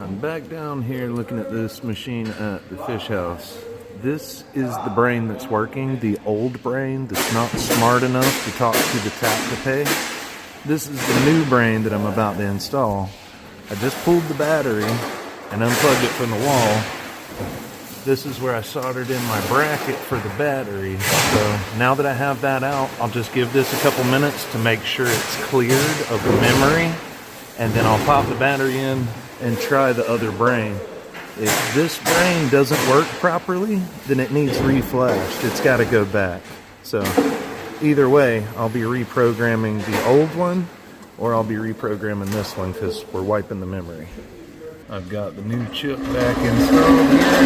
I'm back down here looking at this machine at the fish house. This is the brain that's working, the old brain that's not smart enough to talk to the tap to pay. This is the new brain that I'm about to install. I just pulled the battery and unplugged it from the wall. This is where I soldered in my bracket for the battery. So now that I have that out, I'll just give this a couple minutes to make sure it's cleared of the memory, and then I'll pop the battery in and try the other brain. If this brain doesn't work properly, then it needs reflashed. It's got to go back. So either way, I'll be reprogramming the old one, or I'll be reprogramming this one because we're wiping the memory. I've got the new chip back installed here.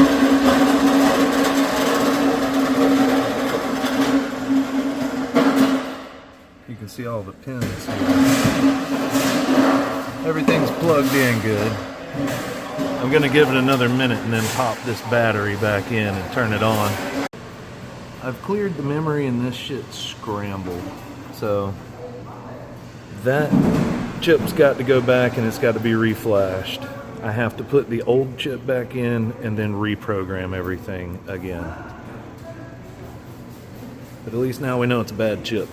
You can see all the pins here. Everything's plugged in good. I'm gonna give it another minute and then pop this battery back in and turn it on. I've cleared the memory and this shit's scrambled. So that chip's got to go back and it's got to be reflashed. I have to put the old chip back in and then reprogram everything again. But at least now we know it's a bad chip.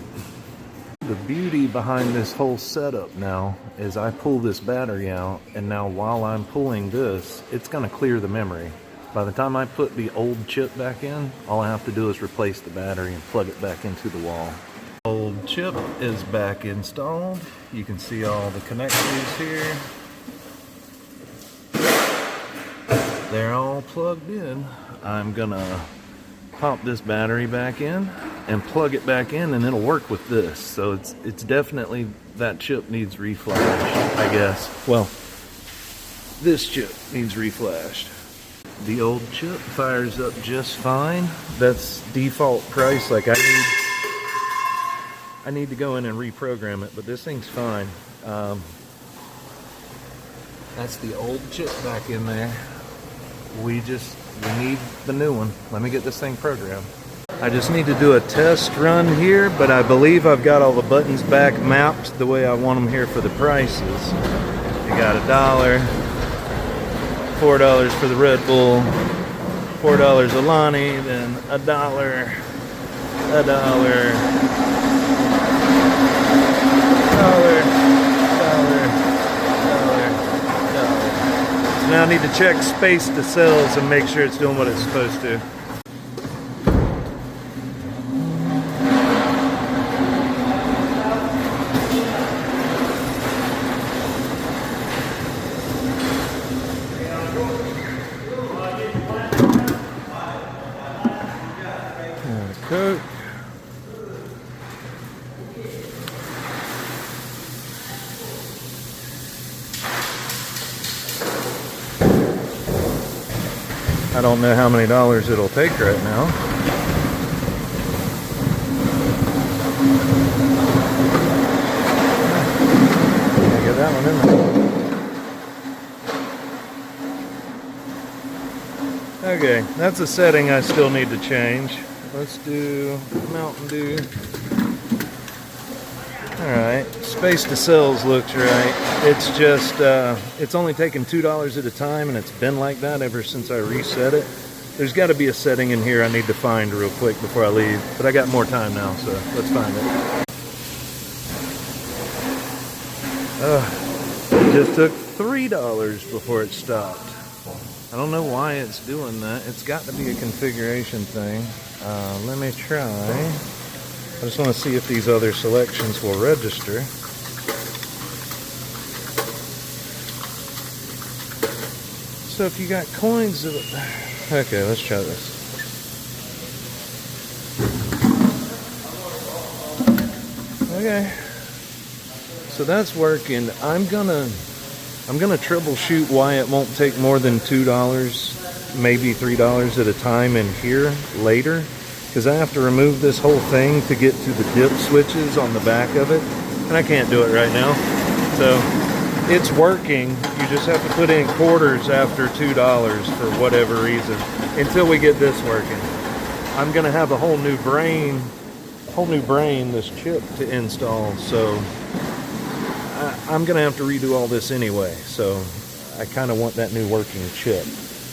The beauty behind this whole setup now is I pull this battery out, and now while I'm pulling this, it's going to clear the memory. By the time I put the old chip back in, all I have to do is replace the battery and plug it back into the wall. Old chip is back installed. You can see all the connectors here. They're all plugged in. I'm gonna pop this battery back in and plug it back in, and it'll work with this. So it's definitely, that chip needs reflashed, I guess. Well, this chip needs reflashed. The old chip fires up just fine. That's default price. Like I need to go in and reprogram it, but this thing's fine. That's the old chip back in there. We need the new one. Let me get this thing programmed. I just need to do a test run here, but I believe I've got all the buttons back mapped the way I want them here for the prices. You got $1, $4 for the Red Bull, $4 Alani, then $1, $1, now I need to check space to cells and make sure it's doing what it's supposed to. Coke. I don't know how many dollars it'll take right now. Gotta get that one in there. Okay, that's a setting I still need to change. Let's do Mountain Dew. Alright, space to cells looks right. It's just, it's only taken $2 at a time, and it's been like that ever since I reset it. There's got to be a setting in here I need to find real quick before I leave, but I got more time now, so let's find it. It just took $3 before it stopped. I don't know why it's doing that. It's got to be a configuration thing. Let me try. I just want to see if these other selections will register. So if you got coins of... Okay, let's try this. Okay. So that's working. I'm gonna troubleshoot why it won't take more than $2, maybe $3 at a time in here later. Because I have to remove this whole thing to get to the dip switches on the back of it, and I can't do it right now. So it's working. You just have to put in quarters after $2 for whatever reason until we get this working. I'm gonna have a whole new brain, this chip to install. So I'm gonna have to redo all this anyway. So I kind of want that new working chip,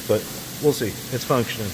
but we'll see. It's functioning.